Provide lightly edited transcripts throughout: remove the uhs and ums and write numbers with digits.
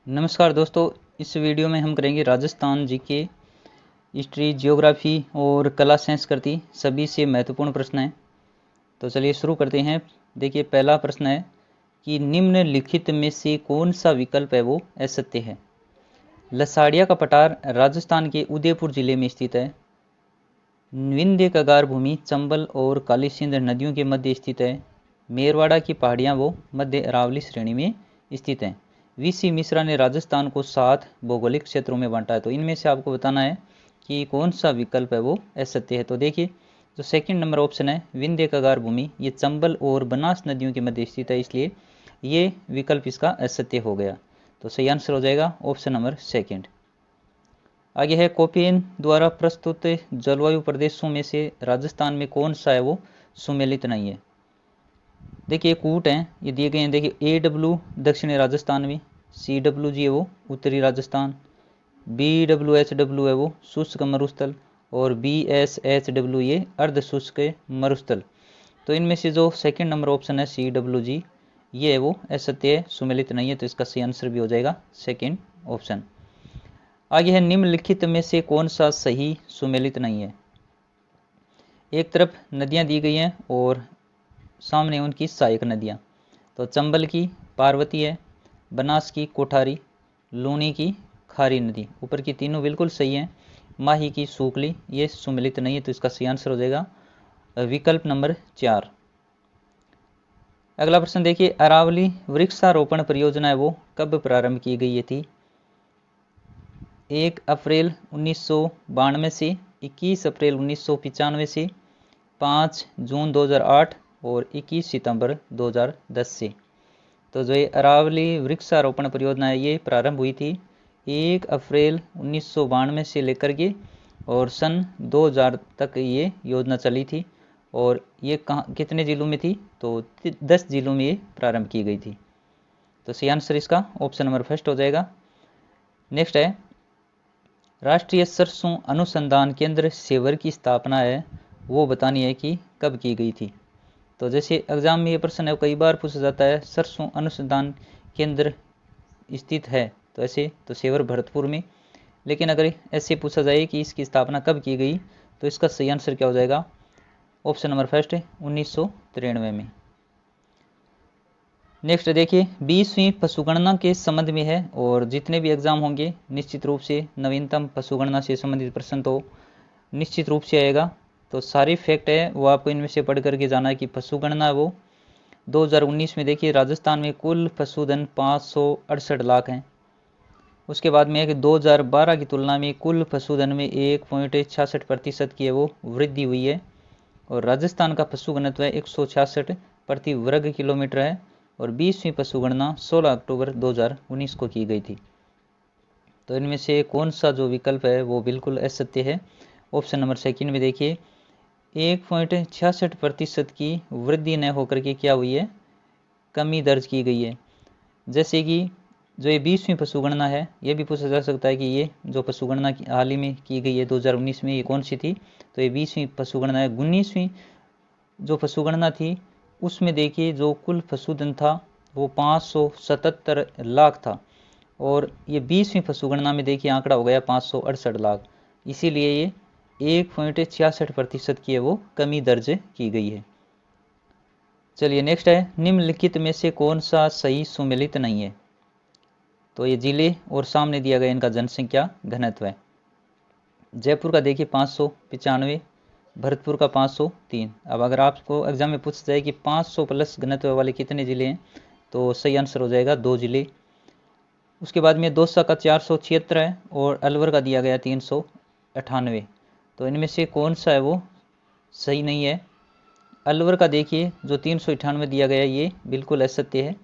नमस्कार दोस्तों, इस वीडियो में हम करेंगे राजस्थान जीके, हिस्ट्री, जियोग्राफी और कला संस्कृति सभी से महत्वपूर्ण प्रश्न हैं। तो चलिए शुरू करते हैं। देखिए, पहला प्रश्न है कि निम्नलिखित में से कौन सा विकल्प है वो असत्य है। लसाड़िया का पठार राजस्थान के उदयपुर जिले में स्थित है। विंध्य कगार भूमि चंबल और काली सिंध नदियों के मध्य स्थित है। मेरवाड़ा की पहाड़ियाँ वो मध्य अरावली श्रेणी में स्थित हैं। वीसी मिश्रा ने राजस्थान को 7 भौगोलिक क्षेत्रों में बांटा है। तो इनमें से आपको बताना है कि कौन सा विकल्प है वो असत्य है। तो देखिए, जो सेकंड नंबर ऑप्शन है विंध्य कगार भूमि, ये चंबल और बनास नदियों के मध्य स्थित है, इसलिए ये विकल्प इसका असत्य हो गया। तो सही आंसर हो जाएगा ऑप्शन नंबर सेकंड। आगे है, कोपेन द्वारा प्रस्तुत जलवायु प्रदेशों में से राजस्थान में कौन सा है वो सुमेलित नहीं है। देखिए, कूट हैं, ये दिए गए हैं। देखिए, AW दक्षिणी राजस्थान में, CWG है वो उत्तरी राजस्थान, BWHW है वो शुष्क मरुस्थल, और BSHW ये अर्ध शुष्क मरुस्थल। तो इनमें से जो सेकंड नंबर ऑप्शन है CWG, ये है वो असत्य, सुमेलित नहीं है। तो इसका सही आंसर भी हो जाएगा सेकंड ऑप्शन। आगे है, निम्नलिखित में से कौन सा सही सुमेलित नहीं है। एक तरफ नदियां दी गई हैं और सामने उनकी सहायक नदियां। तो चंबल की पार्वती है, बनास की कोठारी, लूनी की खारी नदी। ऊपर की तीनों बिल्कुल सही हैं। माही की सूकली ये सुमेलित नहीं है। तो इसका सही आंसर हो जाएगा विकल्प नंबर 4। अगला प्रश्न देखिए, अरावली वृक्षारोपण परियोजना है वो कब प्रारंभ की गई थी। 1 अप्रैल 1992 से, 21 अप्रैल 1995 से, 5 जून 2008 और 21 सितंबर 2010 से। तो जो ये अरावली वृक्षारोपण परियोजना है ये प्रारंभ हुई थी 1 अप्रैल 1992 से लेकर के और सन 2000 तक ये योजना चली थी। और ये कहाँ कितने जिलों में थी, तो 10 जिलों में ये प्रारंभ की गई थी। तो सही आंसर इसका ऑप्शन नंबर फर्स्ट हो जाएगा। नेक्स्ट है, राष्ट्रीय सरसों अनुसंधान केंद्र सेवर की स्थापना है वो बतानी है कि कब की गई थी। तो जैसे एग्जाम में ये प्रश्न है, कई बार पूछा जाता है सरसों अनुसंधान केंद्र स्थित है तो ऐसे तो सेवर भरतपुर में, लेकिन अगर ऐसे पूछा जाए कि इसकी स्थापना कब की गई तो इसका सही आंसर क्या हो जाएगा, ऑप्शन नंबर फर्स्ट है 1993 में। नेक्स्ट देखिए, 20वीं पशुगणना के संबंध में है और जितने भी एग्जाम होंगे निश्चित रूप से नवीनतम पशुगणना से संबंधित प्रश्न तो निश्चित रूप से आएगा। तो सारी फैक्ट है वो आपको इनमें से पढ़ करके जाना है कि पशुगणना वो 2019 में देखिए राजस्थान में कुल पशुधन 568 लाख हैं। उसके बाद में है कि 2012 की तुलना में कुल पशुधन में 1.66% की है वो वृद्धि हुई है और राजस्थान का पशु घनत्व है 166 प्रति वर्ग किलोमीटर है और 20वीं पशुगणना 16 अक्टूबर 2019 को की गई थी। तो इनमें से कौन सा जो विकल्प है वो बिल्कुल असत्य है। ऑप्शन नंबर सेकंड में देखिए, 1.66% की वृद्धि न होकर के क्या हुई है, कमी दर्ज की गई है। जैसे कि जो ये 20वीं पशुगणना है ये भी पूछा जा सकता है कि ये जो पशुगणना हाल ही में की गई है 2019 में, ये कौन सी थी। तो ये 20वीं पशुगणना है। 19वीं जो पशुगणना थी उसमें देखिए जो कुल पशुधन था वो 577 लाख था और ये 20वीं पशुगणना में देखिए आंकड़ा हो गया 568 लाख। इसीलिए ये 1.66% की है वो कमी दर्ज की गई है। चलिए नेक्स्ट है, निम्नलिखित में से कौन सा सही सुमेलित नहीं है। तो ये जिले और सामने दिया गया इनका जनसंख्या घनत्व है। जयपुर का देखिए 595, भरतपुर का 503। अब अगर आपको एग्जाम में पूछ जाए कि 500 प्लस घनत्व वाले कितने जिले हैं तो सही आंसर हो जाएगा 2 जिले। उसके बाद में दौसा का 476 है और अलवर का दिया गया 398। तो इनमें से कौन सा है वो सही नहीं है। अलवर का देखिए जो 398 दिया गया ये बिल्कुल असत्य है।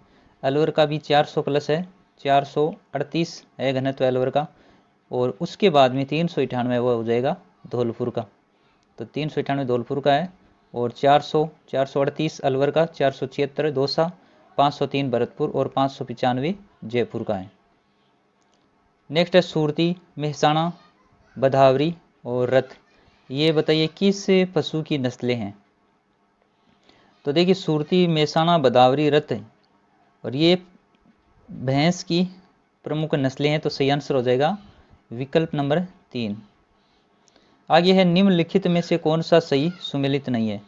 अलवर का भी 400 प्लस है, 438 है घनत्व अलवर का और उसके बाद में 398 वो हो जाएगा धौलपुर का। तो 398 धौलपुर का है और 438 अलवर का, 476 दौसा, 503 भरतपुर और 595 जयपुर का है। नेक्स्ट है, सूरती, मेहसाणा, बधावरी और रथ। ये बताइए किस पशु की नस्लें हैं। तो देखिए, सूरती, मेहसाणा, बदावरी, रथ और ये भैंस की प्रमुख नस्लें हैं, तो सही आंसर हो जाएगा विकल्प नंबर 3। आगे है निम्नलिखित में से कौन सा सही सुमेलित नहीं है।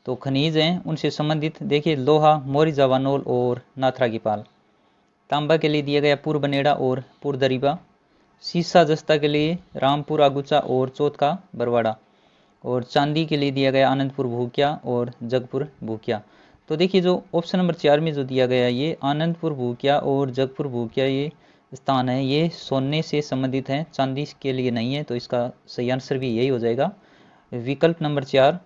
तो खनिज हैं उनसे संबंधित देखिए लोहा, मोरी जावानोल और नाथरा की पाल। तांबा के लिए दिया गया पूर्वनेड़ा और पूर्वदरीबा। सीसा जस्ता के लिए रामपुर आगुचा और चौथ का बरवाड़ा। और चांदी के लिए दिया गया आनंदपुर भूकिया और जगपुर भूकिया। तो देखिए जो ऑप्शन नंबर 4 में जो दिया गया ये आनंदपुर भूकिया और जगपुर भूकिया ये स्थान है, ये सोने से संबंधित हैं, चांदी के लिए नहीं है। तो इसका सही आंसर भी यही हो जाएगा विकल्प नंबर 4।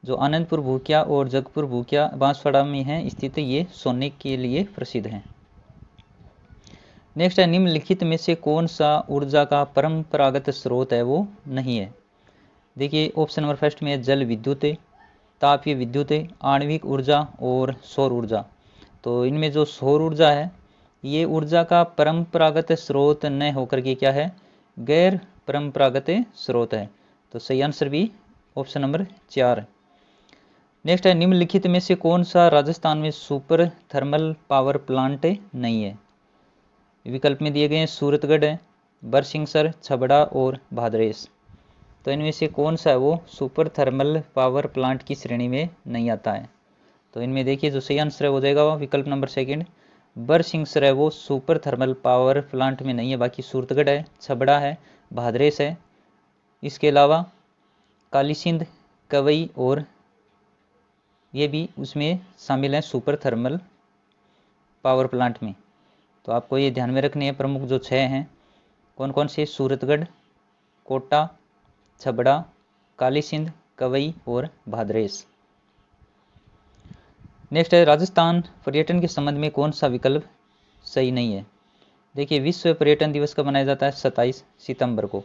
जो आनंदपुर भूकिया और जगपुर भूकिया बांसवाड़ा में है स्थित, ये सोने के लिए प्रसिद्ध हैं। नेक्स्ट है निम्नलिखित में से कौन सा ऊर्जा का परंपरागत स्रोत है वो नहीं है। देखिए ऑप्शन नंबर फर्स्ट में जल विद्युत, तापीय विद्युत, आणविक ऊर्जा और सौर ऊर्जा। तो इनमें जो सौर ऊर्जा है ये ऊर्जा का परंपरागत स्रोत न होकर के क्या है, गैर परंपरागत स्रोत है। तो सही आंसर भी ऑप्शन नंबर 4। नेक्स्ट है निम्नलिखित में से कौन सा राजस्थान में सुपर थर्मल पावर प्लांट नहीं है। विकल्प में दिए गए हैं सूरतगढ़ है, बरसिंहसर, छबड़ा और भादरेस। तो इनमें से कौन सा है वो सुपर थर्मल पावर प्लांट की श्रेणी में नहीं आता है। तो इनमें देखिए जो सही आंसर हो जाएगा वो विकल्प नंबर 2 बरसिंहसर है, वो सुपर थर्मल पावर प्लांट में नहीं है। बाकी सूरतगढ़ है, छबड़ा है, भादरेस है, इसके अलावा कालीसिंध, कवई और ये भी उसमें शामिल हैं सुपर थर्मल पावर प्लांट में। तो आपको ये ध्यान में रखने हैं प्रमुख जो 6 हैं कौन कौन से, सूरतगढ़, कोटा, छबड़ा, कालीसिंध, कवई और भादरेस। नेक्स्ट है राजस्थान पर्यटन के संबंध में कौन सा विकल्प सही नहीं है। देखिए विश्व पर्यटन दिवस कब मनाया जाता है, 27 सितंबर को।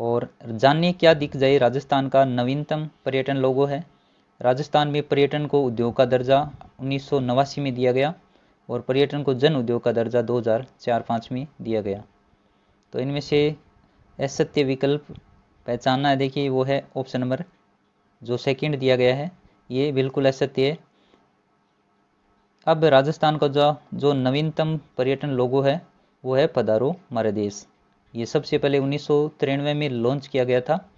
और जानिए क्या दिख जाए राजस्थान का नवीनतम पर्यटन लोगो है। राजस्थान में पर्यटन को उद्योग का दर्जा 1989 में दिया गया और पर्यटन को जन उद्योग का दर्जा 2004-05 में दिया गया। तो इनमें से असत्य विकल्प पहचानना है, देखिए वो है ऑप्शन नंबर जो 2 दिया गया है, ये बिल्कुल असत्य है। अब राजस्थान का जो नवीनतम पर्यटन लोगो है वो है पधारो हमारे देश। ये सबसे पहले 1993 में लॉन्च किया गया था,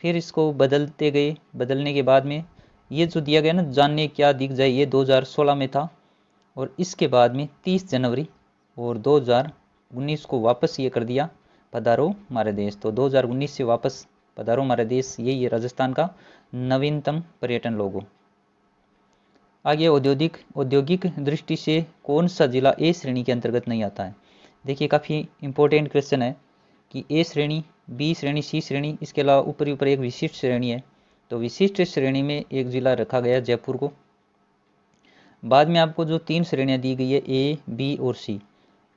फिर इसको बदलते गए, बदलने के बाद में ये जो दिया गया ना जानिए क्या दिख जाए, ये 2016 में था और इसके बाद में 30 जनवरी और 2019 को वापस ये कर दिया पधारो हमारे देश। तो 2019 से वापस पधारो हमारे देश, यही है राजस्थान का नवीनतम पर्यटन लोगो। आगे औद्योगिक दृष्टि से कौन सा जिला ए श्रेणी के अंतर्गत नहीं आता है। देखिए काफ़ी इंपॉर्टेंट क्वेश्चन है कि ए श्रेणी, बी श्रेणी, सी श्रेणी, इसके अलावा ऊपर एक विशिष्ट श्रेणी है। तो विशिष्ट श्रेणी में एक जिला रखा गया जयपुर को। बाद में आपको जो 3 श्रेणियां दी गई है ए, बी और सी,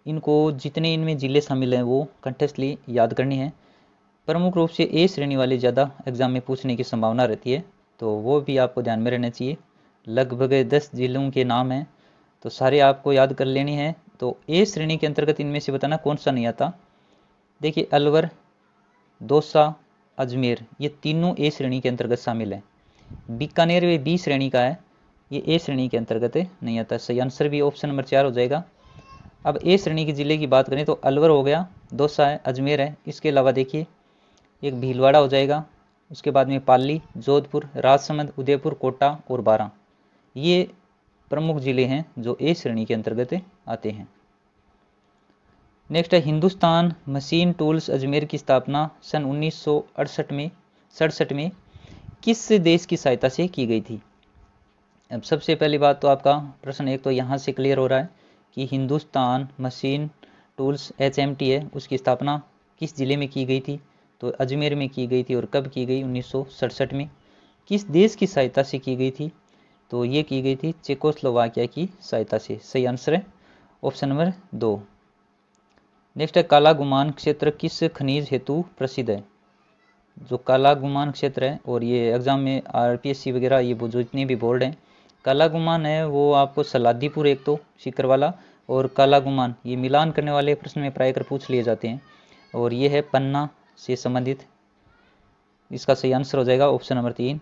इनको जितने इनमें जिले शामिल हैं वो कंटेस्टली याद करनी है। प्रमुख रूप से ए श्रेणी वाले ज़्यादा एग्जाम में पूछने की संभावना रहती है, तो वो भी आपको ध्यान में रहना चाहिए। लगभग 10 जिलों के नाम हैं, तो सारे आपको याद कर लेनी है। तो ए श्रेणी के अंतर्गत इनमें से बताना कौन सा नहीं आता। देखिए अलवर, दौसा, अजमेर, ये तीनों ए श्रेणी के अंतर्गत शामिल हैं। बीकानेर वे बी श्रेणी का है, ये ए श्रेणी के अंतर्गत नहीं आता। सही आंसर भी ऑप्शन नंबर 4 हो जाएगा। अब ए श्रेणी के जिले की बात करें तो अलवर हो गया, दौसा है, अजमेर है, इसके अलावा देखिए एक भीलवाड़ा हो जाएगा, उसके बाद में पाली, जोधपुर, राजसमंद, उदयपुर, कोटा और बारां, ये प्रमुख जिले हैं जो ए श्रेणी के अंतर्गत आते हैं। नेक्स्ट है हिंदुस्तान मशीन टूल्स अजमेर की स्थापना सन 1967 में किस देश की सहायता से की गई थी। अब सबसे पहली बात तो आपका प्रश्न एक तो यहाँ से क्लियर हो रहा है कि हिंदुस्तान मशीन टूल्स HMT है, उसकी स्थापना किस जिले में की गई थी, तो अजमेर में की गई थी। और कब की गई, 1967 में। किस देश की सहायता से की गई थी, तो ये की गई थी चेकोस्लोवाकिया की सहायता से। सही आंसर है ऑप्शन नंबर 2। नेक्स्ट है काला गुमान क्षेत्र किस खनिज हेतु प्रसिद्ध है। जो काला गुमान क्षेत्र है, और ये एग्जाम में RPSC वगैरह ये जो जितने भी बोर्ड हैं, काला गुमान है वो आपको सलादीपुर एक तो सीकर वाला और काला गुमान ये मिलान करने वाले प्रश्न में प्राय कर पूछ लिए जाते हैं, और ये है पन्ना से संबंधित। इसका सही आंसर हो जाएगा ऑप्शन नंबर 3।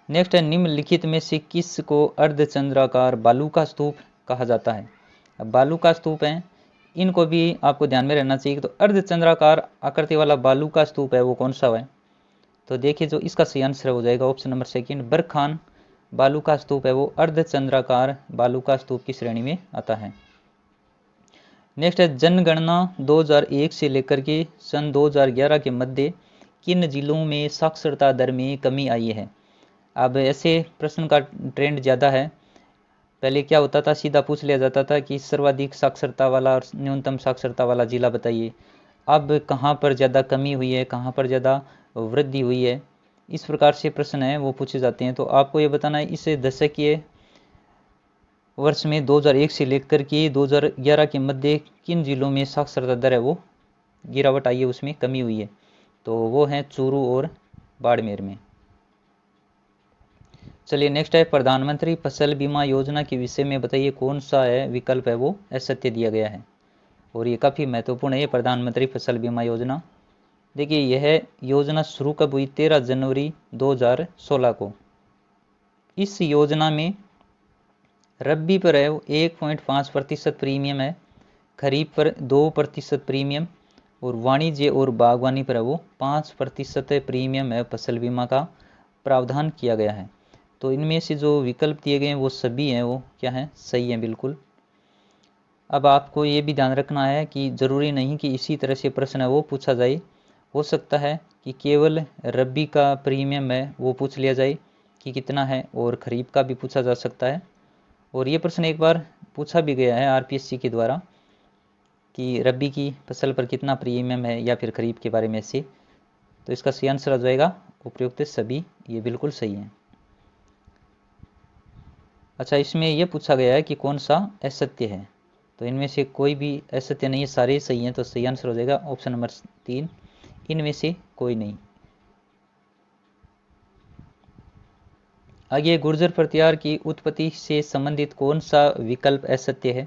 नेक्स्ट है निम्नलिखित में से किस को अर्धचंद्राकार बालू का स्तूप कहा जाता है। अब बालू का स्तूप है, इनको भी आपको ध्यान में रहना चाहिए। तो अर्धचंद्राकार आकृति वाला बालू का स्तूप है वो कौन सा है? तो देखिए जो इसका सही आंसर हो जाएगा ऑप्शन नंबर सेकंड, बरखान बालू का स्तूप है वो अर्धचंद्राकार बालू का स्तूप की श्रेणी में आता है। नेक्स्ट है जनगणना 2001 से लेकर के सन 2011 के मध्य किन जिलों में साक्षरता दर में कमी आई है? अब ऐसे प्रश्न का ट्रेंड ज़्यादा है। पहले क्या होता था, सीधा पूछ लिया जाता था कि सर्वाधिक साक्षरता वाला और न्यूनतम साक्षरता वाला जिला बताइए। अब कहाँ पर ज़्यादा कमी हुई है, कहाँ पर ज़्यादा वृद्धि हुई है, इस प्रकार से प्रश्न है वो पूछे जाते हैं। तो आपको ये बताना है इस दशकीय वर्ष में 2001 से लेकर के 2011 के मध्य किन जिलों में साक्षरता दर है वो गिरावट आई है, उसमें कमी हुई है। तो वो है चूरू और बाड़मेर में। चलिए नेक्स्ट है प्रधानमंत्री फसल बीमा योजना के विषय में बताइए कौन सा है विकल्प है वो असत्य दिया गया है। और ये काफ़ी महत्वपूर्ण है प्रधानमंत्री फसल बीमा योजना। देखिए यह योजना शुरू कब हुई? 13 जनवरी 2016 को। इस योजना में रबी पर है 1.5% प्रीमियम है, खरीफ पर 2% प्रीमियम और वाणिज्य और बागवानी पर है वो 5% प्रीमियम है फसल बीमा का प्रावधान किया गया है। तो इनमें से जो विकल्प दिए गए हैं वो सभी हैं वो क्या हैं? सही हैं बिल्कुल। अब आपको ये भी ध्यान रखना है कि ज़रूरी नहीं कि इसी तरह से प्रश्न है वो पूछा जाए। हो सकता है कि केवल रबी का प्रीमियम है वो पूछ लिया जाए कि कितना है, और खरीफ का भी पूछा जा सकता है। और ये प्रश्न एक बार पूछा भी गया है आरपीएससी के द्वारा कि रबी की फसल पर कितना प्रीमियम है या फिर खरीफ के बारे में से। तो इसका सही आंसर आ जाएगा उपयुक्त सभी, ये बिल्कुल सही है। अच्छा, इसमें यह पूछा गया है कि कौन सा असत्य है। तो इनमें से कोई भी असत्य नहीं है, सारे सही हैं। तो सही आंसर हो जाएगा ऑप्शन नंबर 3, इनमें से कोई नहीं। आगे गुर्जर प्रतिहार की उत्पत्ति से संबंधित कौन सा विकल्प असत्य है?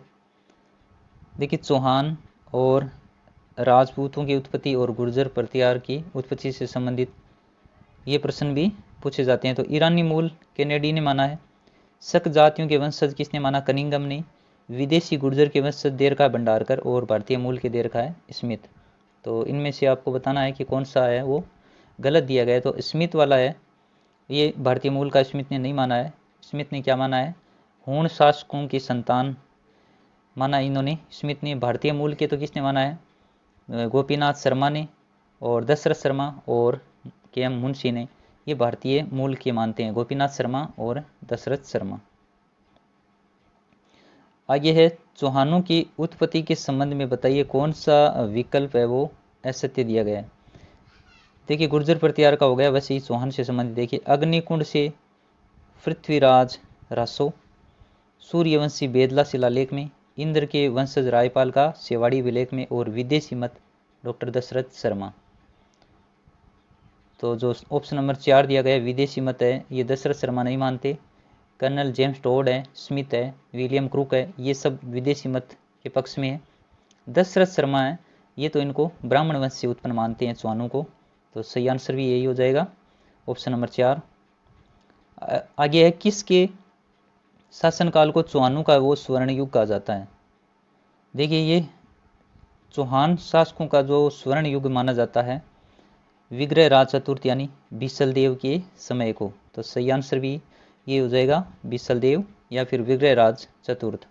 देखिए चौहान और राजपूतों की उत्पत्ति और गुर्जर प्रतिहार की उत्पत्ति से संबंधित ये प्रश्न भी पूछे जाते हैं। तो ईरानी मूल कैनेडी ने माना है, शक जातियों के वंशज किसने माना? कनिंगम ने, विदेशी गुर्जर के वंशज देरका भंडारकर और भारतीय मूल के देरका है स्मिथ। तो इनमें से आपको बताना है कि कौन सा है वो गलत दिया गया है। तो स्मिथ वाला है, ये भारतीय मूल का स्मिथ ने नहीं माना है। स्मिथ ने क्या माना है? हूण शासकों की संतान माना इन्होंने। स्मिथ ने भारतीय मूल के तो किसने माना है? गोपीनाथ शर्मा ने और दशरथ शर्मा और के एम मुंशी ने ये भारतीय मूल के मानते हैं, गोपीनाथ शर्मा और दशरथ शर्मा। आगे है चौहानों की उत्पत्ति के संबंध में बताइए कौन सा विकल्प है वो असत्य दिया गया है। देखिए गुर्जर प्रतिहार का हो गया, वैसे ही चौहान से संबंधित देखिए अग्निकुंड से पृथ्वीराज रासो, सूर्यवंशी बेदला शिलालेख में, इंद्र के वंशज रायपाल का सेवाड़ी विलेख में और विदेशी मत डॉक्टर दशरथ शर्मा। तो जो ऑप्शन नंबर 4 दिया गया विदेशी मत है, ये दशरथ शर्मा नहीं मानते। कर्नल जेम्स टोड है, स्मिथ है, विलियम क्रूक है, ये सब विदेशी मत के पक्ष में है। दशरथ शर्मा है, ये तो इनको ब्राह्मण वंश से उत्पन्न मानते हैं चौहानों को। तो सही आंसर भी यही हो जाएगा ऑप्शन नंबर 4। आगे है किसके शासनकाल को चौहानों का वो स्वर्ण युग कहा जाता है। देखिए ये चौहान शासकों का जो स्वर्ण युग माना जाता है विग्रह राज चतुर्थ यानी बीसल देव के समय को। तो सही आंसर भी ये हो जाएगा बीसल देव या फिर विग्रह राज चतुर्थ।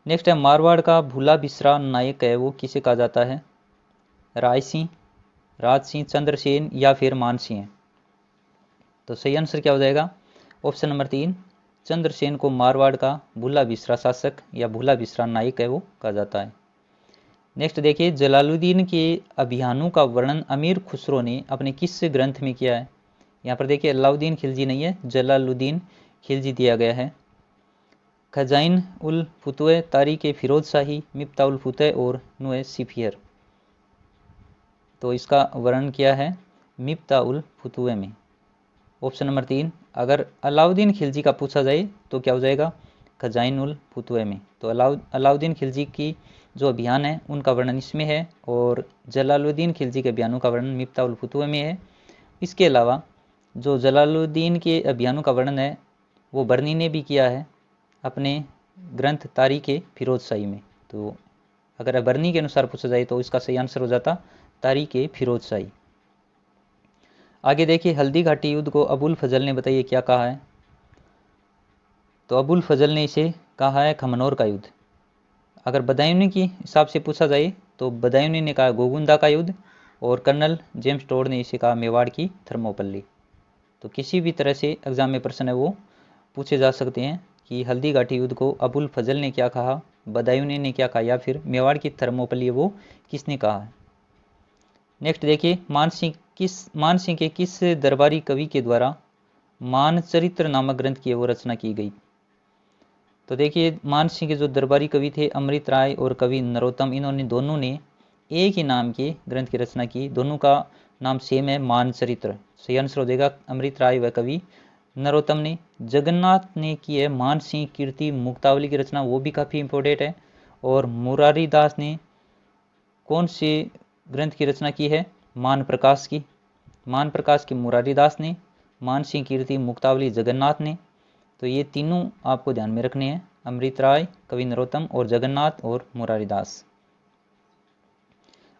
नेक्स्ट है मारवाड़ का भूला बिसरा नायक है वो किसे कहा जाता है? राय सिंह, राज सिंह, चंद्रसेन या फिर मान सिंह। तो सही आंसर क्या हो जाएगा? ऑप्शन नंबर 3, चंद्रसेन को मारवाड़ का भूला बिसरा शासक या भूला बिसरा नायक है वो कहा जाता है। नेक्स्ट देखिए जलालुद्दीन के अभियानों का वर्णन अमीर खुसरो ने अपने किस ग्रंथ में किया है? यहाँ पर देखिए अलाउद्दीन खिलजी नहीं है, जलालुद्दीन खिलजी दिया गया है। खजाइन उल फुतुह, तारीख फिरोज शाही, मिफ्ता उल फुतह और नुए सिफियर। तो इसका वर्णन किया है मिफ्ता उल फुतुह में, ऑप्शन नंबर 3। अगर अलाउद्दीन खिलजी का पूछा जाए तो क्या हो जाएगा? खजाइन उल फुतुह में। तो अलाउद्दीन खिलजी की जो अभियान है उनका वर्णन इसमें है और जलालुद्दीन खिलजी के अभियानों का वर्णन मिफ्ता उल फुतुह में है। इसके अलावा जो जलालुद्दीन के अभियानों का वर्णन है वो बर्नी ने भी किया है अपने ग्रंथ तारीख फिरोज शाही में। तो अगर अबरनी के अनुसार पूछा जाए तो इसका सही आंसर हो जाता तारीख फिरोज शाही। आगे देखिए, हल्दी घाटी युद्ध को अबुल फजल ने बताइए क्या कहा है। तो अबुल फजल ने इसे कहा है खमनोर का युद्ध। अगर बदायूनी की हिसाब से पूछा जाए तो बदायूनी ने कहा गोगुंदा का युद्ध, और कर्नल जेम्स टोड ने इसे कहा मेवाड़ की थर्मोपल्ली। तो किसी भी तरह से एग्जाम में प्रश्न है वो पूछे जा सकते हैं कि हल्दी घाटी युद्ध को अबुल फजल ने क्या कहा, बदायूनी ने क्या कहा, या फिर मेवाड़ की थर्मोपल्ली वो किसने कहा है। नेक्स्ट देखिए, मानसिंह के किस दरबारी कवि के द्वारा मानचरित्र नामक ग्रंथ की वो रचना की गई। तो देखिए, मानसिंह के जो दरबारी कवि थे अमृत राय और कवि नरोत्तम, इन्होंने दोनों ने एक ही नाम के ग्रंथ की रचना की। दोनों का नाम सेम है, मानचरित्र। सही आंसर हो जाएगा अमृत राय व कवि नरोत्तम ने। जगन्नाथ ने की है मानसिंह कीर्ति मुक्तावली की रचना, वो भी काफ़ी इंपॉर्टेंट है। और मुरारी दास ने कौन से ग्रंथ की रचना की है, मान प्रकाश की। मान प्रकाश की मुरारी दास ने, मानसिंह कीर्ति मुक्तावली जगन्नाथ ने। तो ये तीनों आपको ध्यान में रखने हैं, अमृत राय, कवि नरोत्तम और जगन्नाथ और मुरारी दास।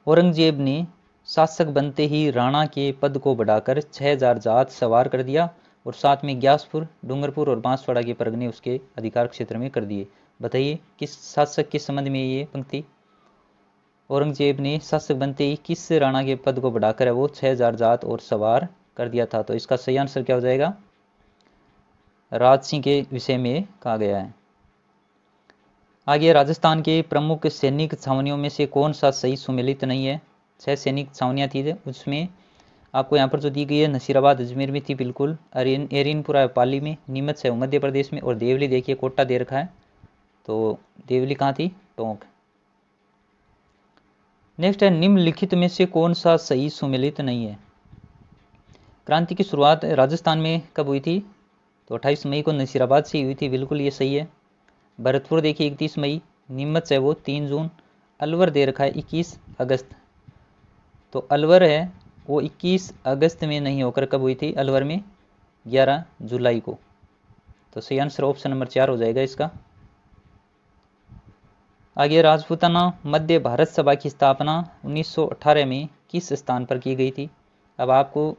औरंगजेब ने शासक बनते ही राणा के पद को बढ़ाकर 6000 जात सवार कर दिया, और साथ में ग्यासपुर, डूंगरपुर और बांसवाड़ा के परगने उसके अधिकार क्षेत्र में कर दिए। बताइए किस शासक के संबंध में ये पंक्ति। औरंगजेब ने शासक बनते ही किस राणा के पद को बढ़ाकर वो 6000 जात और सवार कर दिया था। तो इसका सही आंसर क्या हो जाएगा, राज सिंह के विषय में कहा गया है। आगे, राजस्थान के प्रमुख सैनिक छावनियों में से कौन सा सही सुमेलित नहीं है। 6 सैनिक छावनियाँ थी, उसमें आपको यहाँ पर जो दी गई है नसीराबाद अजमेर में थी बिल्कुल, एरिनपुरा पाली में, नीमच है मध्य प्रदेश में, और देवली देखिए कोटा दे रखा है। तो देवली कहाँ थी, टोंक। नेक्स्ट है, निम्नलिखित में से कौन सा सही सुमेलित नहीं है। क्रांति की शुरुआत राजस्थान में कब हुई थी, तो 28 मई को नसीराबाद से हुई थी, बिल्कुल ये सही है। भरतपुर देखिए 31 मई, नीमच है वो 3 जून, अलवर दे रखा है 21 अगस्त। तो अलवर है वो 21 अगस्त में नहीं होकर कब हुई थी, अलवर में 11 जुलाई को। तो सही आंसर ऑप्शन नंबर 4 हो जाएगा इसका। आगे, राजपूताना मध्य भारत सभा की स्थापना 1918 में किस स्थान पर की गई थी। अब आपको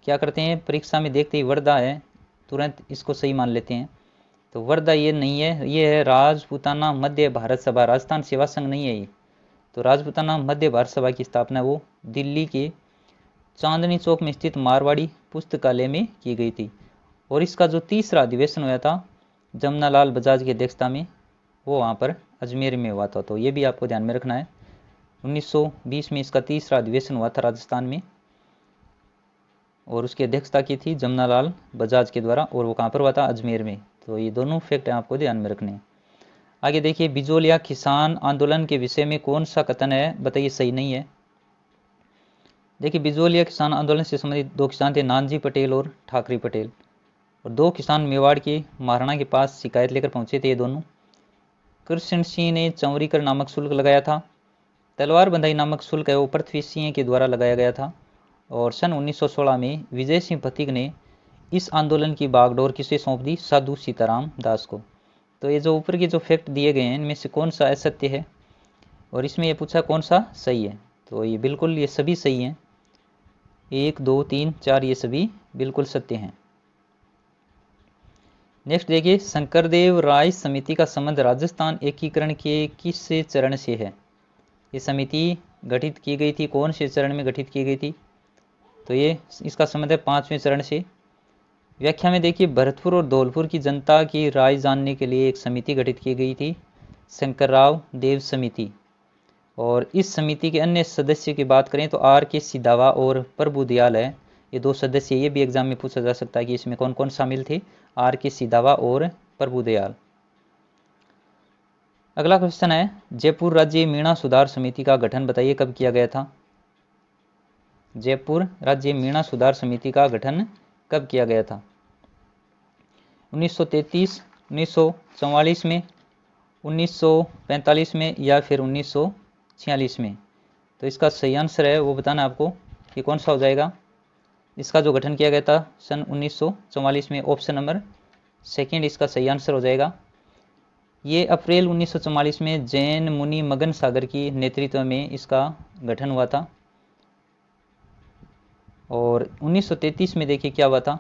क्या करते हैं, परीक्षा में देखते ही वर्धा है तुरंत इसको सही मान लेते हैं। तो वर्धा ये नहीं है, ये है राजपूताना मध्य भारत सभा, राजस्थान सेवा संघ नहीं है ये। तो राजपूताना मध्य भारत सभा की स्थापना वो दिल्ली के चांदनी चौक में स्थित मारवाड़ी पुस्तकालय में की गई थी। और इसका जो तीसरा अधिवेशन हुआ था जमनालाल बजाज की अध्यक्षता में, वो वहाँ पर अजमेर में हुआ था। तो ये भी आपको ध्यान में रखना है। 1920 में इसका तीसरा अधिवेशन हुआ था राजस्थान में, और उसकी अध्यक्षता की थी जमनालाल बजाज के द्वारा, और वो कहाँ पर हुआ था, अजमेर में। तो ये दोनों फैक्ट आपको ध्यान में रखने हैं। आगे देखिए, बिजोलिया किसान आंदोलन के विषय में कौन सा कथन है, बताइए सही नहीं है। देखिए, बिजोलिया किसान आंदोलन से संबंधित 2 किसान थे, नानजी पटेल और ठाकरे पटेल, और 2 किसान मेवाड़ के महाराणा के पास शिकायत लेकर पहुंचे थे ये दोनों। कृष्ण सिंह ने चौरीकर नामक शुल्क लगाया था। तलवार बंधाई नामक शुल्क है वो पृथ्वी सिंह के द्वारा लगाया गया था। और सन 1916 में विजय सिंह पथिक ने इस आंदोलन की बागडोर किसे सौंप दी, साधु सीताराम दास को। तो ये जो ऊपर के जो फैक्ट दिए गए हैं इनमें से कौन सा असत्य है, और इसमें ये पूछा कौन सा सही है। तो ये बिल्कुल ये सभी सही हैं, 1 2 3 4 ये सभी बिल्कुल सत्य हैं। नेक्स्ट देखिए, शंकरदेव राय समिति का संबंध राजस्थान एकीकरण के किस चरण से है। ये समिति गठित की गई थी, कौन से चरण में गठित की गई थी, तो ये इसका संबंध है 5वें चरण से। व्याख्या में देखिए, भरतपुर और धौलपुर की जनता की राय जानने के लिए एक समिति गठित की गई थी, शंकरराव देव समिति। और इस समिति के अन्य सदस्य की बात करें तो आर के सिधावा और प्रभु दयाल है, ये 2 सदस्य। ये भी एग्जाम में पूछा जा सकता है कि इसमें कौन कौन शामिल थे, आर के सिधावा और प्रभु दयाल। अगला क्वेश्चन है, जयपुर राज्य मीणा सुधार समिति का गठन बताइए कब किया गया था। जयपुर राज्य मीणा सुधार समिति का गठन कब किया गया था, 1933, 1944 में, 1945 में, या फिर 1946 में। तो इसका सही आंसर है वो बताना आपको कि कौन सा हो जाएगा। इसका जो गठन किया गया था सन 1944 में, ऑप्शन नंबर 2 इसका सही आंसर हो जाएगा। ये अप्रैल 1944 में जैन मुनि मगन सागर की नेतृत्व में इसका गठन हुआ था। और 1933 में देखिए क्या हुआ था,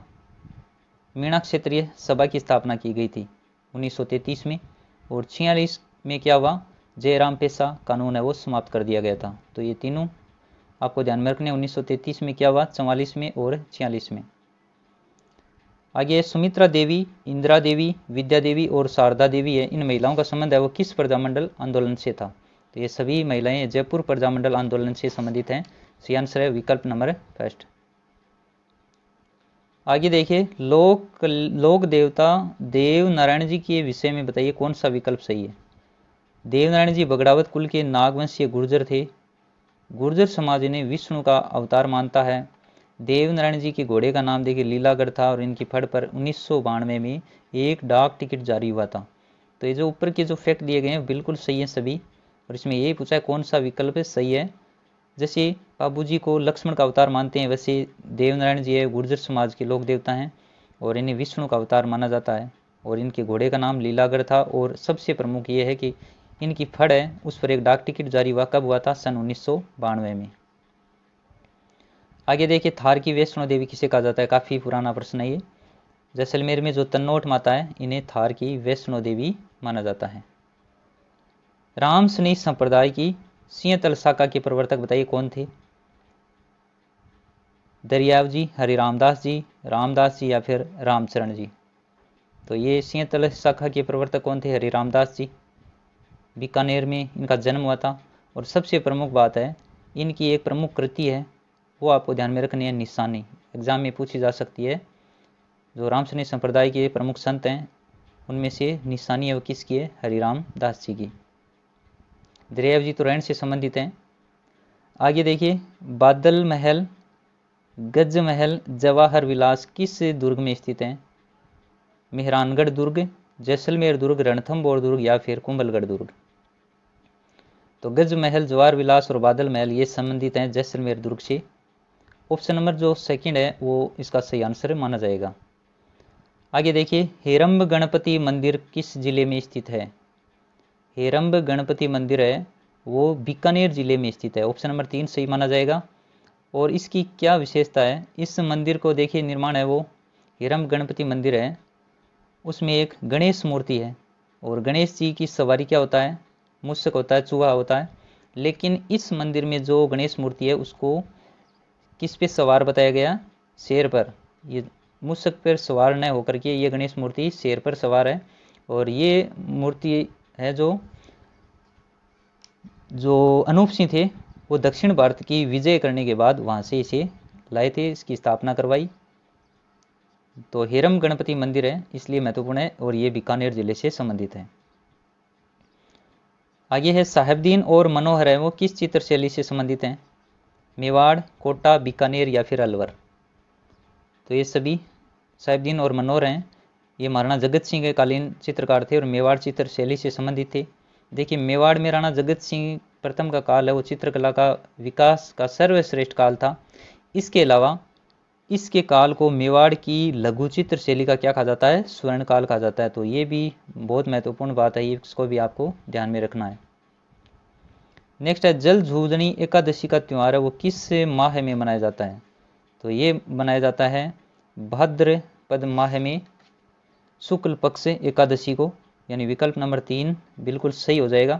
मीणा क्षेत्रीय सभा की स्थापना की गई थी 1933 में। और 46 में क्या हुआ, जयराम पेशा कानून है वो समाप्त कर दिया गया था। तो ये तीनों आपको ध्यान में रखने, 1933 में क्या हुआ, 44 में और 46 में। आगे सुमित्रा देवी, इंदिरा देवी, विद्या देवी और शारदा देवी है, इन महिलाओं का संबंध है वो किस प्रजामंडल आंदोलन से था। तो ये सभी महिलाएं जयपुर प्रजामंडल आंदोलन से संबंधित हैं। सही आंसर है विकल्प नंबर फर्स्ट। आगे देखिए, लोक देवता देव नारायण जी के विषय में बताइए कौन सा विकल्प सही है। देव नारायण जी बगड़ावत कुल के नागवंशीय गुर्जर थे। गुर्जर समाज ने विष्णु का अवतार मानता है। देव नारायण जी के घोड़े का नाम देखिए लीलागढ़ था और इनकी फड़ पर 1992 में एक डाक टिकट जारी हुआ था। तो ये जो ऊपर के जो फैक्ट दिए गए हैं बिल्कुल सही है सभी। और इसमें यही पूछा है कौन सा विकल्प सही है। जैसे बाबू जी को लक्ष्मण का अवतार मानते हैं, वैसे देवनारायण जी है गुर्जर समाज के लोक देवता हैं और इन्हें विष्णु का अवतार माना जाता है। और इनके घोड़े का नाम लीलागढ़ था। और सबसे प्रमुख ये है कि इनकी फड़ है उस पर एक डाक टिकट जारी हुआ, कब हुआ था, सन 1992 में। आगे देखिए, थार की वैष्णो देवी किसे कहा जाता है, काफ़ी पुराना प्रश्न है ये। जैसलमेर में जो तन्नोट माता है इन्हें थार की वैष्णो देवी माना जाता है। राम स्नेही संप्रदाय की सिंहतल शाखा के प्रवर्तक बताइए कौन थे। दरियाव जी, हरि रामदास जी या फिर रामचरण जी। तो ये सिंहतल शाखा के प्रवर्तक कौन थे, हरि रामदास जी। बीकानेर में इनका जन्म हुआ था। और सबसे प्रमुख बात है, इनकी एक प्रमुख कृति है वो आपको ध्यान में रखनी है, निशानी। एग्जाम में पूछी जा सकती है। जो रामसनेही संप्रदाय के प्रमुख संत हैं उनमें से निशानी है वो किसकी है, हरिराम दास जी की। दरियाव जी तो रैन से संबंधित हैं। आगे देखिए, बादल महल, गज महल, जवाहर विलास किस दुर्ग में स्थित हैं। मेहरानगढ़ दुर्ग, जैसलमेर दुर्ग, रणथंभौर दुर्ग या फिर कुंभलगढ़ दुर्ग। तो गज महल, जवाहर विलास और बादल महल ये संबंधित हैं जैसलमेर दुर्ग से। ऑप्शन नंबर जो सेकंड है वो इसका सही आंसर माना जाएगा। आगे देखिए, हेरम्ब गणपति मंदिर किस जिले में स्थित है। हेरम्ब गणपति मंदिर है वो बीकानेर जिले में स्थित है। ऑप्शन नंबर 3 सही माना जाएगा। और इसकी क्या विशेषता है, इस मंदिर को देखिए निर्माण है वो हेरम्ब गणपति मंदिर है, उसमें एक गणेश मूर्ति है। और गणेश जी की सवारी क्या होता है, मूषक होता है, चूहा होता है। लेकिन इस मंदिर में जो गणेश मूर्ति है उसको किस पे सवार बताया गया, शेर पर। ये मूषक पर सवार न होकर के ये गणेश मूर्ति शेर पर सवार है। और ये मूर्ति है जो अनूप सिंह थे वो दक्षिण भारत की विजय करने के बाद वहाँ से इसे लाए थे, इसकी स्थापना करवाई। तो हेरम गणपति मंदिर है इसलिए महत्वपूर्ण है और ये बीकानेर जिले से संबंधित है। आगे है साहेबदीन और मनोहर है वो किस चित्र शैली से संबंधित हैं। मेवाड़, कोटा, बीकानेर या फिर अलवर। तो ये सभी साहेबदीन और मनोहर हैं ये महाराणा जगत सिंह के कालीन चित्रकार थे और मेवाड़ चित्र शैली से संबंधित थे। देखिए, मेवाड़ में राणा जगत सिंह प्रथम का काल है वो चित्रकला का विकास का सर्वश्रेष्ठ काल था। इसके अलावा इसके काल को मेवाड़ की लघु चित्र शैली का क्या कहा जाता है, स्वर्ण काल कहा जाता है। तो ये भी बहुत महत्वपूर्ण बात है, इसको भी आपको ध्यान में रखना है। नेक्स्ट है, जल झूलनी एकादशी का त्यौहार है वो किस माह में मनाया जाता है। तो ये मनाया जाता है भाद्रपद माह में शुक्ल पक्ष एकादशी को, यानी विकल्प नंबर 3 बिल्कुल सही हो जाएगा।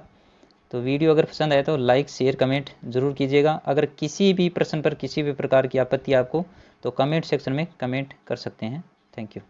तो वीडियो अगर पसंद आए तो लाइक, शेयर, कमेंट जरूर कीजिएगा। अगर किसी भी प्रश्न पर किसी भी प्रकार की आपत्ति आपको तो कमेंट सेक्शन में कमेंट कर सकते हैं। Thank you.